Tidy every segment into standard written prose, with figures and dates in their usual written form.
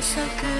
सकते।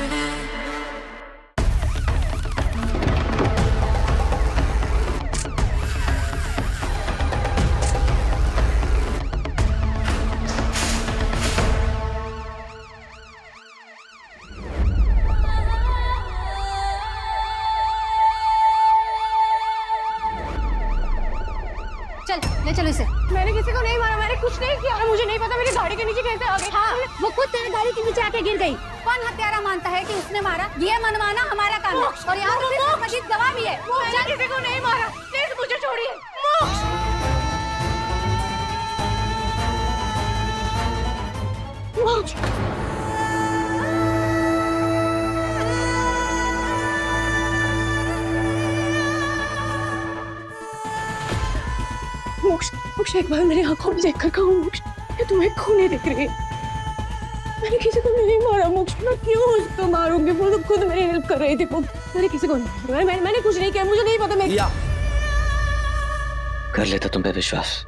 चल ले चलो इसे। मैंने किसी को नहीं मारा, मैंने कुछ नहीं किया। मुझे नहीं पता मेरी गाड़ी के नीचे कैसे आ गई। हाँ, वो खुद तेरी गाड़ी के नीचे आके गिर गई। कौन हत्यारा मानता है कि उसने मारा? ये मनवाना हमारा काम है और यहाँ तो सिर्फ मजीद गवाह भी है। मैंने किसी को नहीं मारा, प्लीज मुझे छोड़िए। मोक्ष, मोक्ष, मोक्ष एक बार मेरी आंखों में देखकर कहो मोक्ष, ये तुम्हें खून नहीं दिख रही। मैंने किसी को नहीं मारा मोक्ष, मैं क्यों उसको मारूंगी? वो तो खुद मेरी हेल्प कर रही थी। मैंने किसी को नहीं मारा, मैंने कुछ नहीं किया, मुझे नहीं पता। मैं कर लेता तुम पे विश्वास।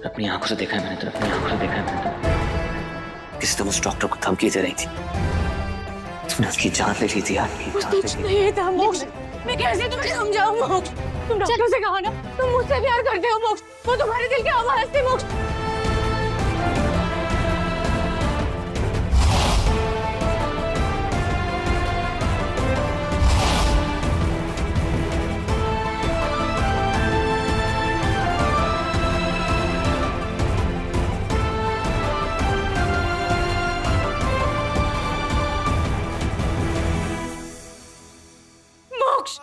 अपनी आंखों से देखा है मैंने तो, अपनी आंखों से देखा है मैंने तो। किसी तुम उस डॉक्टर को धमकी दे रही थी, तुमने उसकी जान ले ली थी यार। कुछ नहीं था मोक्ष, मैं कैसे तुम्हें समझाऊं मोक्ष? तुम डॉक्टर से कहा ना तुम मुझसे प्यार करते हो मोक्ष, वो तुम्हारे दिल की आवाज थी मोक्ष। मोक्ष,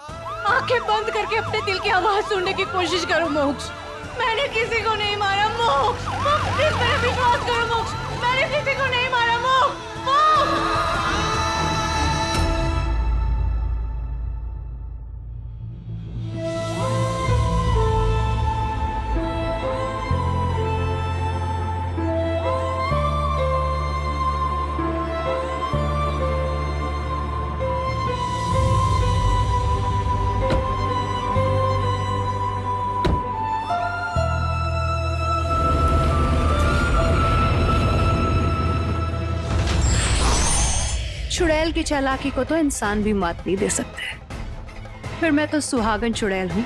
आंखें बंद करके अपने दिल की आवाज सुनने की कोशिश करो मोक्ष। मैंने किसी को नहीं मारा मोक्ष, प्लीज मेरे विश्वास करो मोक्ष, मैंने किसी को नहीं मारा मोक्ष। चुड़ैल की चालाकी को तो इंसान भी मात नहीं दे सकते। फिर मैं तो सुहागन चुड़ैल हूँ।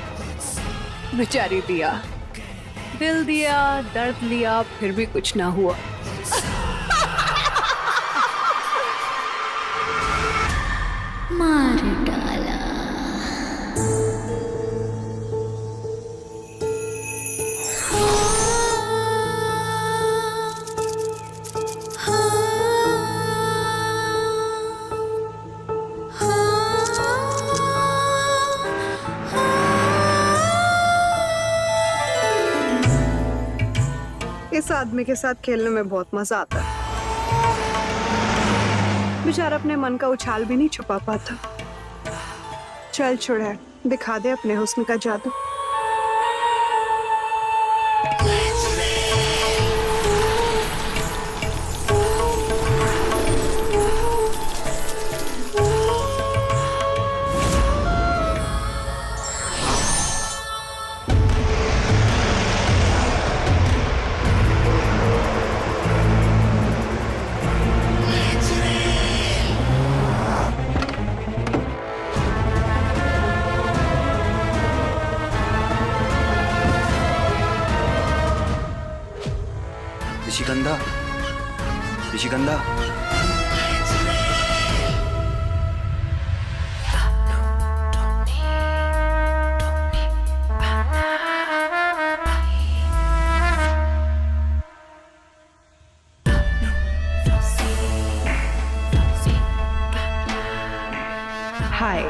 बेचारी दिया, दिल दिया, दर्द लिया, फिर भी कुछ ना हुआ। मार डाला। इस आदमी के साथ खेलने में बहुत मजा आता है। बेचारा अपने मन का उछाल भी नहीं छुपा पाता। चल चुड़ैल, दिखा दे अपने हुस्न का जादू। ऋषिगंधा, ऋषिगंधा। हाय,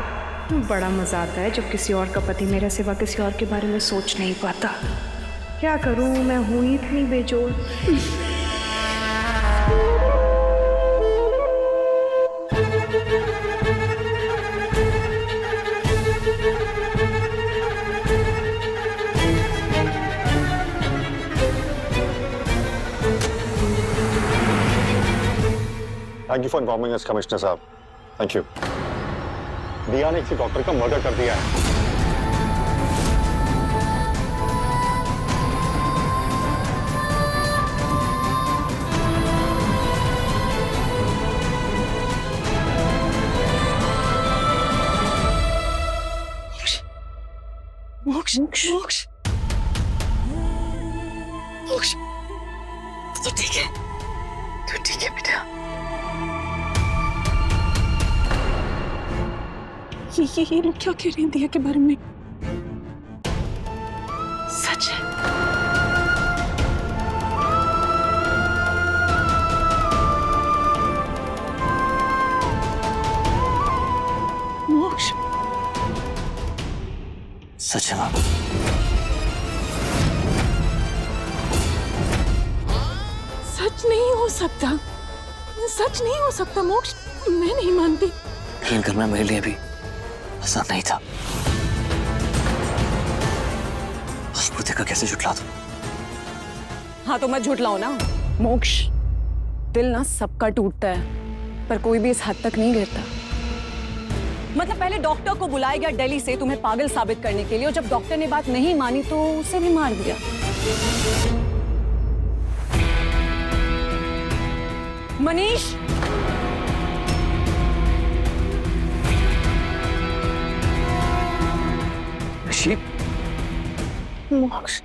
बड़ा मजा आता है जब किसी और का पति मेरे सिवा किसी और के बारे में सोच नहीं पाता। क्या करूं, मैं हूं ही इतनी बेजोड़। Thank you for informing us commissioner साहब। Thank you. दिया ने किसी डॉक्टर का मर्डर कर दिया है। मोक्ष मोक्ष तो ठीक है, तो ठीक है बेटा। ये लोग क्या कह रहे हैं दिया के बारे में? सच है? मोक्ष सच है माँ। सच नहीं हो सकता, सच नहीं हो सकता मोक्ष, मैं नहीं मानती। यकीन करना मेरे लिए भी आसान नहीं था। आपको देखा कैसे झुठला दूं? हाँ तो मत झूठलाओ ना मोक्ष। दिल ना सबका टूटता है, पर कोई भी इस हद तक नहीं गिरता। मतलब पहले डॉक्टर को बुलाया गया दिल्ली से तुम्हें पागल साबित करने के लिए, और जब डॉक्टर ने बात नहीं मानी तो उसे भी मार दिया। मनीष, ऋषि, मोक्ष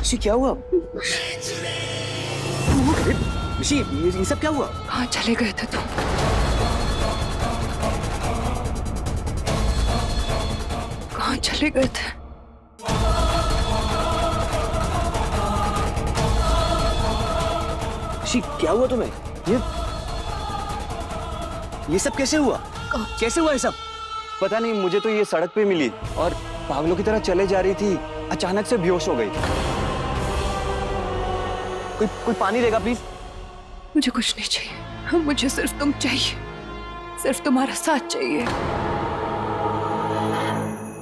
ऋषि क्या हुआ? ऋषि ये सब क्या हुआ? कहाँ चले गए थे तुम? कहाँ चले गए थे? ऋषि क्या हुआ तुम्हें? ये सब कैसे हुआ? कैसे हुआ ये सब? पता नहीं, मुझे तो ये सड़क पे मिली और पागलों की तरह चले जा रही थी, अचानक से बेहोश हो गई। कोई पानी देगा प्लीज? मुझे कुछ नहीं चाहिए, मुझे सिर्फ तुम चाहिए, सिर्फ तुम्हारा साथ चाहिए।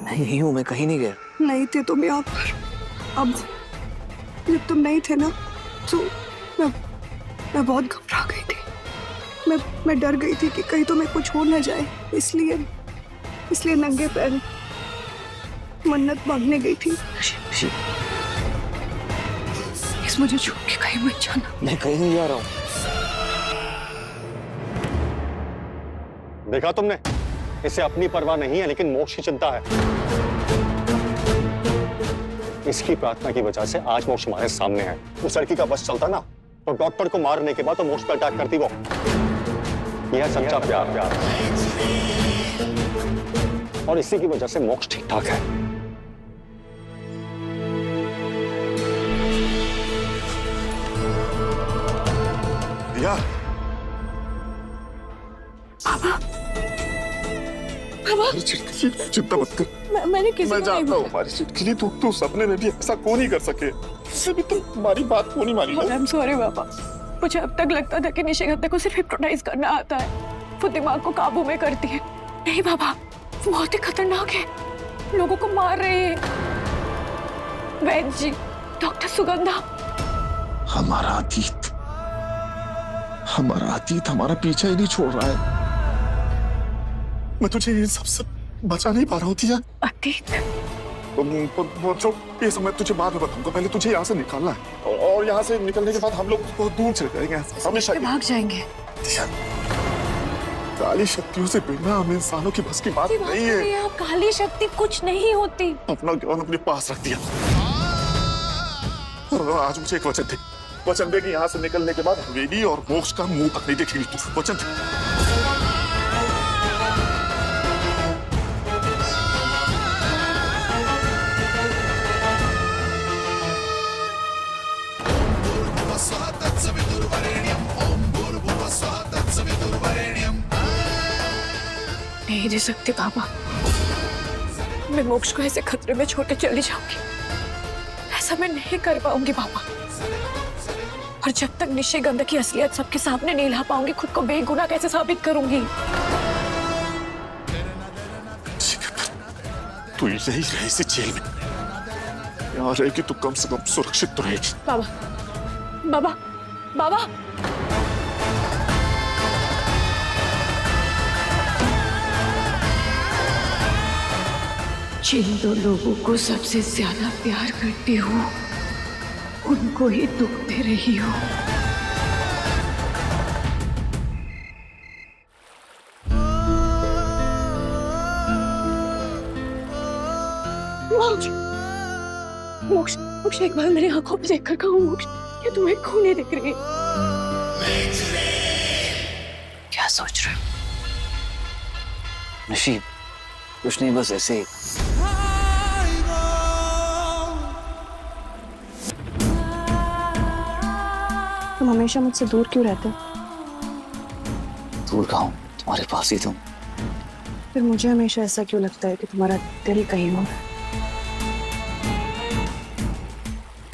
मैं यही हूँ, मैं कहीं नहीं गया। नहीं थे तुम यहाँ पर। अब जब तुम नहीं थे ना तो मैं बहुत घबरा गई थी। मैं डर गई थी कि कहीं तुम्हें कुछ हो ना जाए, इसलिए नंगे पैर मन्नत मांगने गई थी। ऋषि इस मुझे छोड़ के कहीं मत जाना। मैं कहीं नहीं जा रहा हूँ। देखा तुमने, इसे अपनी परवाह नहीं है लेकिन मोक्ष की चिंता है। इसकी प्रार्थना की वजह से आज मोक्ष हमारे सामने है। उस लड़की का बस चलता ना तो डॉक्टर को मारने के बाद तो मोक्ष पर अटैक करती वो। यह सच्चा प्यार और इसी की वजह से मोक्ष ठीक ठाक है। दिया, चिंता मत कर। मैंने किसी मैं को नहीं जानता हूँ बोला। हमारी चिटकिली तू सपने में भी ऐसा कौन ही कर सके। इससे भी तुम्हारी बात क्यों नहीं मानी? I'm sorry बाबा, मुझे अब तक लगता था कि निशिगंधा को सिर्फ हिप्नोटाइज करना आता है, वो दिमाग को काबू में करती है। नहीं बाबा, वो बहुत ही खतरनाक है, लोगों को मार रही है। वैद्य जी, डॉक्टर सुगंधा, हमारा अतीत हमारा पीछा ही नहीं छोड़ रहा है। मैं तुझे इन सबसे बचा नहीं पा रहा हूँ दिया। अतीत? तो ये सब मैं तुझे बाद में बताऊंगा, पहले तुझे यहाँ से निकालना है और यहाँ से निकलने के बाद हम लोग बहुत दूर चले जाएंगे, हमेशा भाग जाएंगे। काली शक्तियों से भिड़ना हम इंसानों की बस की बात नहीं है। काली शक्ति कुछ नहीं होती। अपना ज्ञान अपने पास रख दिया और आज मुझे एक वचन दे कि यहाँ से निकलने के बाद हवेली और मोक्ष का मुंह तक नहीं देखेगी तू। वचन दे। नहीं जी सकती बाबा, मैं मोक्ष को ऐसे खतरे में छोड़ के चली जाऊंगी। ऐसा मैं नहीं कर पाऊंगी बाबा। और जब तक निशिगंधा की असलियत सबके सामने नहीं ला पाऊंगी, खुद को बेगुनाह कैसे साबित करूंगी? तू यही रहे इसी जेल में, यहाँ रहेगी तो कम से कम सुरक्षित तो रहेगी। बाबा, बाबा, बाबा, जिन दो लोगों को सबसे ज्यादा प्यार करती हूँ, उनको ही दुख दे रही हूँ। मोक्ष, मोक्ष मोक्ष एक बार मेरी आंखों में देखकर कहो मोक्ष, क्या तुम्हें खून नहीं दिख रही? क्या सोच रहे हो? निशी, कुछ नहीं, बस ऐसे ही। तुम हमेशा मुझसे दूर क्यों रहते हो? दूर कहाँ हूं? तुम्हारे पास ही तुम। फिर मुझे हमेशा ऐसा क्यों लगता है कि तुम्हारा दिल कहीं और है?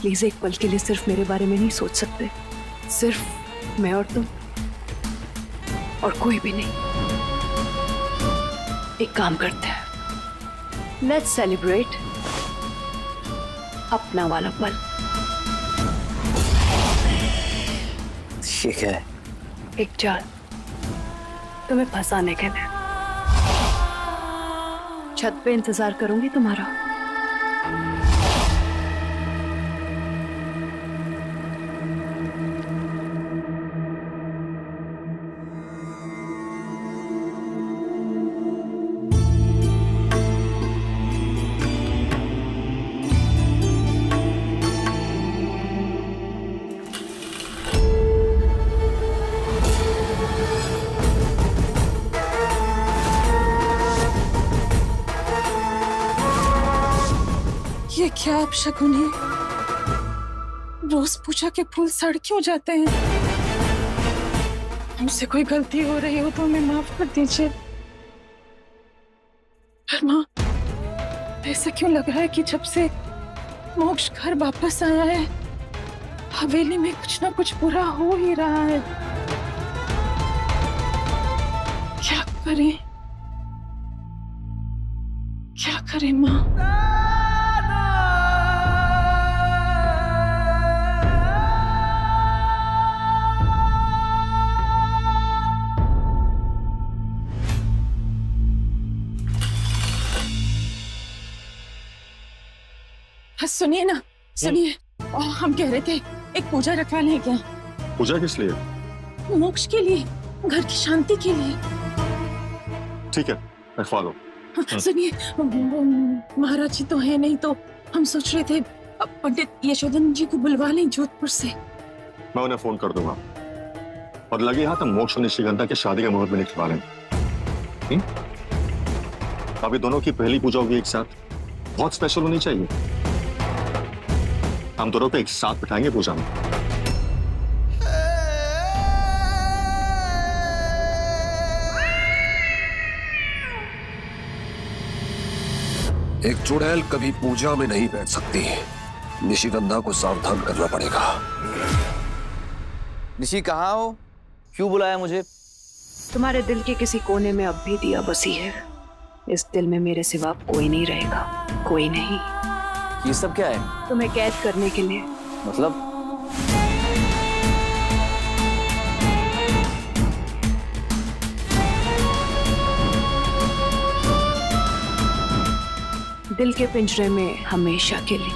प्लीज एक पल के लिए सिर्फ मेरे बारे में नहीं सोच सकते? सिर्फ मैं और तुम, और कोई भी नहीं। एक काम करते हैं, लेट्स सेलिब्रेट अपना वाला पल। ये क्या है? एक जाल तुम्हें फंसाने के लिए। छत पे इंतजार करूंगी तुम्हारा। ये क्या अपशकुन है? रोज पूजा के फूल सड़ क्यों जाते हैं? हमसे कोई गलती हो रही हो तो हमें माफ कर दीजिए। पर माँ, ऐसा क्यों लग रहा है कि जब से मोक्ष घर वापस आया है, हवेली में कुछ ना कुछ बुरा हो ही रहा है। क्या करें? क्या करें माँ? सुनिए ना, सुनिए, हम कह रहे थे एक पूजा रखवा लें क्या? पूजा किस लिए? मोक्ष के लिए, घर की शांति के लिए। ठीक है, रखवा लो। सुनिए, महाराज जी तो है नहीं, तो हम सोच रहे थे पंडित यशोधन जी को बुलवा लें जोधपुर से। मैं उन्हें फोन कर दूंगा और लगे हाथ हम मोक्ष और निशिगंधा के शादी के मुहूर्त में निकलवा लें। अभी दोनों की पहली पूजा होगी एक साथ, बहुत स्पेशल होनी चाहिए। हम दोनों को एक साथ बिठाएंगे पूजा में। एक चुड़ैल कभी पूजा में नहीं बैठ सकती। निशिगंधा को सावधान करना पड़ेगा। निशी कहाँ हो? क्यों बुलाया मुझे? तुम्हारे दिल के किसी कोने में अब भी दिया बसी है। इस दिल में मेरे सिवा कोई नहीं रहेगा, कोई नहीं। ये सब क्या है? तुम्हें कैद करने के लिए। मतलब? दिल के पिंजरे में हमेशा के लिए।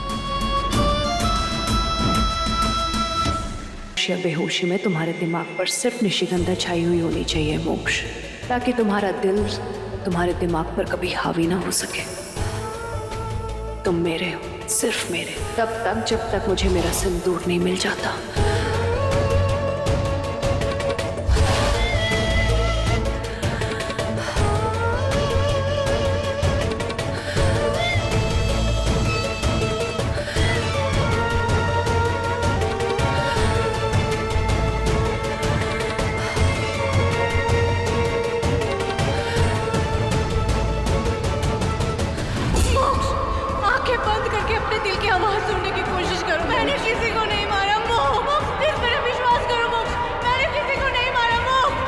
या बेहोशी में तुम्हारे दिमाग पर सिर्फ निशिगंधा छाई हुई होनी चाहिए मोक्ष, ताकि तुम्हारा दिल तुम्हारे दिमाग पर कभी हावी ना हो सके। तुम मेरे हो, सिर्फ मेरे, तब तक जब तक मुझे मेरा सिंदूर नहीं मिल जाता। आंखें बंद करके अपने दिल की आवाज सुनने की कोशिश करो। मैंने किसी को नहीं मारा मोक्ष, प्लीज मेरा विश्वास करो मोक्ष, मैंने किसी को नहीं मारा मोक्ष।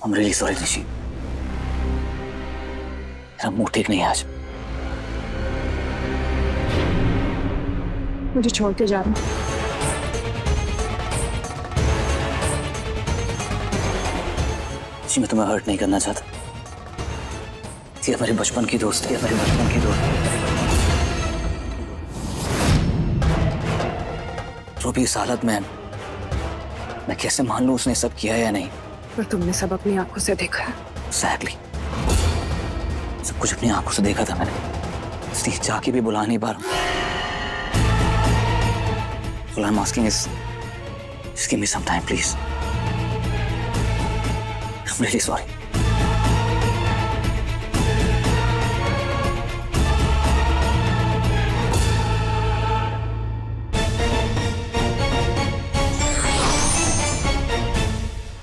I'm really sorry निशी, मेरा मुंह ठीक नहीं है आज। मुझे छोड़ के जा रहा हूँ। मैं तुम्हें हर्ट नहीं करना चाहता। ये मेरे बचपन की दोस्त है, मेरे बचपन की दोस्त है। जो भी इस हालत में है, मैं कैसे मान लूं उसने सब किया या नहीं? पर तुमने सब अपनी आंखों से देखा है। Exactly. सब कुछ अपनी आंखों से देखा था मैंने, इसलिए जाके भी बुला नहीं पा रहा हूँ। All I'm asking is, just give me some time, please. I'm really sorry.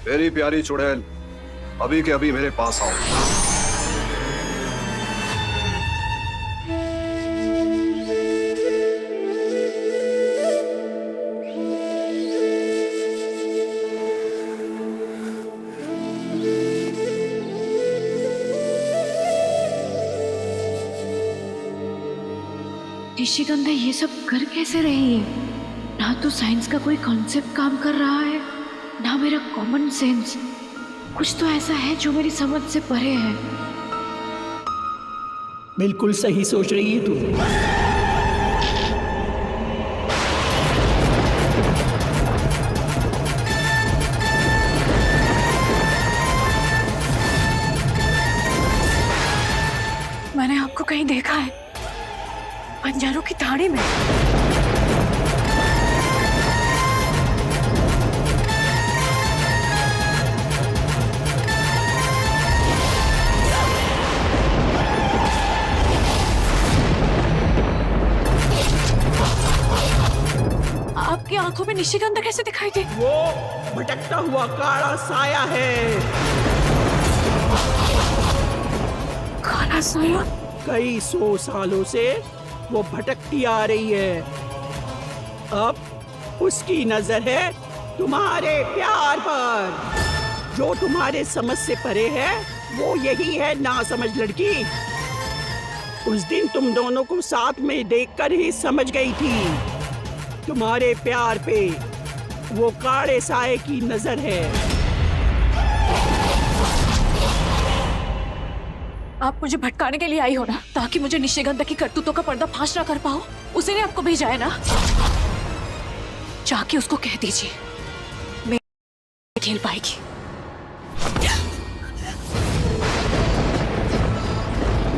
मेरी प्यारी चुड़ैल, अभी के अभी मेरे पास आओ। निशिगंधा ये सब कर कैसे रही है? ना तो साइंस का कोई कॉन्सेप्ट काम कर रहा है, ना मेरा कॉमन सेंस। कुछ तो ऐसा है जो मेरी समझ से परे है। बिल्कुल सही सोच रही है तू। मैंने आपको कहीं देखा है, बंजारों की थाड़ी में। आपकी आंखों में निशिगंधा कैसे दिखाई दे? वो भटकता हुआ काला साया है। काला साया? कई 100 सालों से वो भटकती आ रही है। अब उसकी नजर है तुम्हारे प्यार पर, जो तुम्हारे समझ से परे है। वो यही है नासमझ लड़की। उस दिन तुम दोनों को साथ में देखकर ही समझ गई थी। तुम्हारे प्यार पे वो काले साए की नजर है। आप मुझे भटकाने के लिए आई हो ना, ताकि मुझे निशिगंधा की करतूतों का पर्दा फाश ना कर पाओ। उसी ने आपको भेजा है ना। जाके उसको कह दीजिए मैं खेल पाएगी।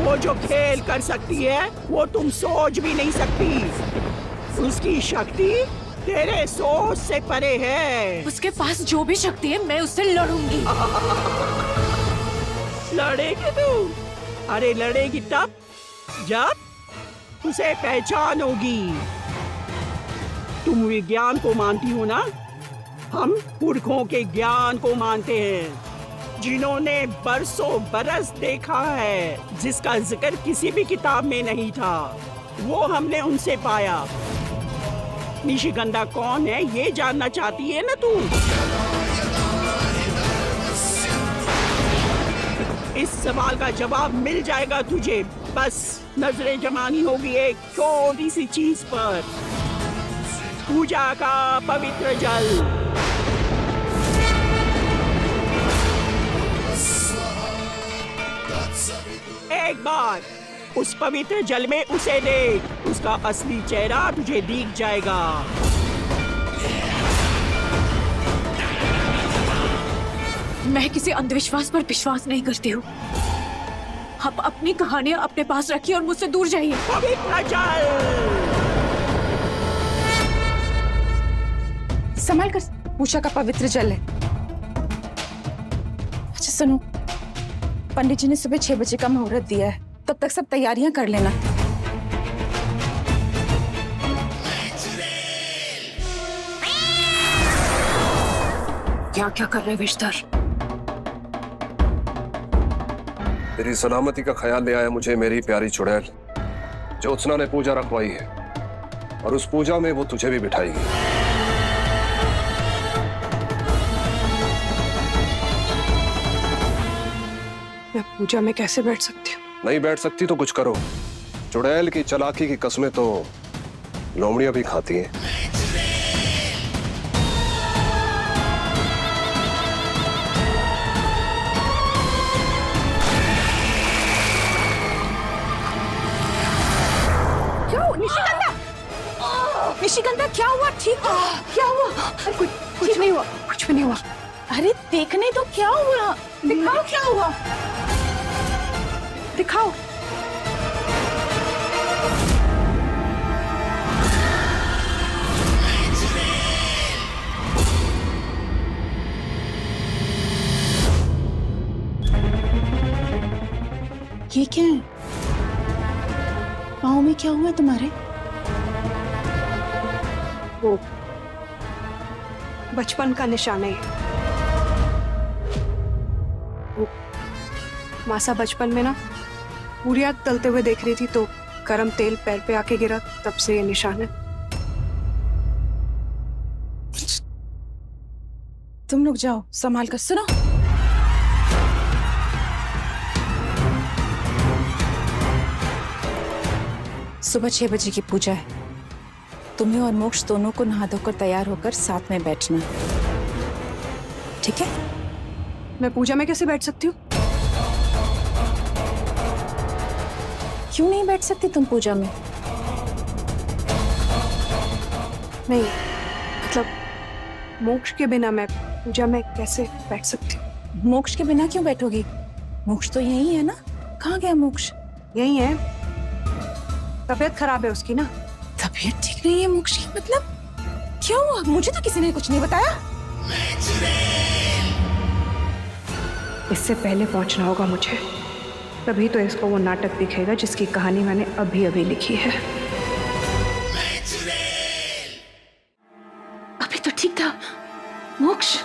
वो जो खेल कर सकती है वो तुम सोच भी नहीं सकती। उसकी शक्ति तेरे सोच से परे है। उसके पास जो भी शक्ति है मैं उससे लड़ूंगी। लड़ेगी तू? अरे लड़ेगी तब जब उसे पहचानोगी। तुम विज्ञान को मानती हो ना, हम पुरखों के ज्ञान को मानते हैं, जिन्होंने बरसों बरस देखा है, जिसका जिक्र किसी भी किताब में नहीं था। वो हमने उनसे पाया। निशिगंधा कौन है ये जानना चाहती है ना तू? इस सवाल का जवाब मिल जाएगा तुझे। बस नजरें जमानी होगी एक छोटी सी चीज पर, पूजा का पवित्र जल। एक बार उस पवित्र जल में उसे देख, उसका असली चेहरा तुझे दिख जाएगा। मैं किसी अंधविश्वास पर विश्वास नहीं करती हूँ। आप अपनी कहानियां अपने पास रखिए और मुझसे दूर जाइए। पवित्र जल। संभाल कर, पूजा का पवित्र जल है। अच्छा सुनो, पंडित जी ने सुबह 6 बजे का मुहूर्त दिया है, तब तक सब तैयारियां कर लेना। क्या क्या कर रहे विश्तर? तेरी सलामती का ख्याल ले आया मुझे मेरी प्यारी चुड़ैल। ज्योत्सना ने पूजा रखवाई है और उस पूजा में वो तुझे भी बिठाएगी। मैं पूजा में कैसे बैठ सकती हूँ? नहीं बैठ सकती तो कुछ करो। चुड़ैल की चालाकी की कस्में तो लोमड़ियां भी खाती हैं। निशिगंधा क्या हुआ? ठीक है? क्या हुआ? कुछ नहीं हुआ, कुछ भी नहीं हुआ। अरे देखने तो क्या हुआ, दिखाओ क्या हुआ, दिखाओ। ये क्या है? पाँव में क्या हुआ तुम्हारे? वो बचपन का निशान है। वो मासा बचपन में ना पूरी आग तलते हुए देख रही थी तो गरम तेल पैर पे आके गिरा, तब से ये निशान है। तुम लोग जाओ संभाल कर। सुनो, सुबह 6 बजे की पूजा है। तुम्हें और मोक्ष दोनों को नहा धोकर तैयार होकर साथ में बैठना, ठीक है? मैं पूजा में कैसे बैठ सकती हूँ? क्यों नहीं बैठ सकती तुम पूजा में? नहीं, मतलब मोक्ष के बिना मैं पूजा में कैसे बैठ सकती हूँ? मोक्ष के बिना क्यों बैठोगी? मोक्ष तो यही है ना। कहाँ गया मोक्ष? यही है, तबीयत खराब है उसकी ना। तबीयत ठीक नहीं है मोक्ष की? मतलब क्यों? मुझे तो किसी ने कुछ नहीं बताया। इससे पहले पहुंचना होगा मुझे, तभी तो इसको वो नाटक दिखेगा जिसकी कहानी मैंने अभी अभी लिखी है। अभी तो ठीक था मोक्ष।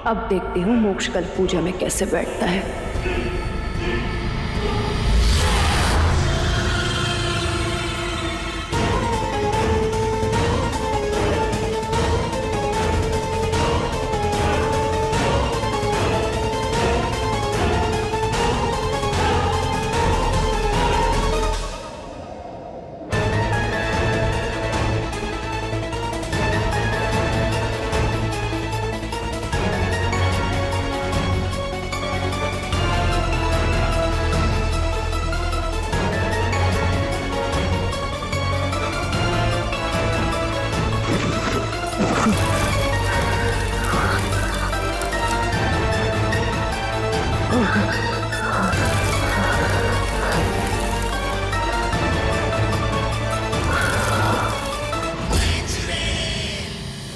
अब देखती हूँ मोक्ष कल पूजा में कैसे बैठता है।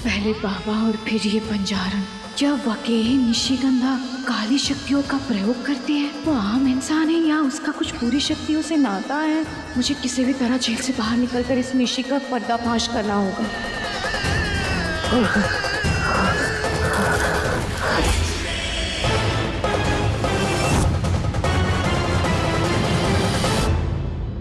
पहले बाबा और फिर ये पंजारन, क्या वाकई निशिगंधा काली शक्तियों का प्रयोग करती है? वो आम इंसान है या उसका कुछ पूरी शक्तियों से नाता है? मुझे किसी भी तरह जेल से बाहर निकलकर इस निशी का पर्दाफाश करना होगा।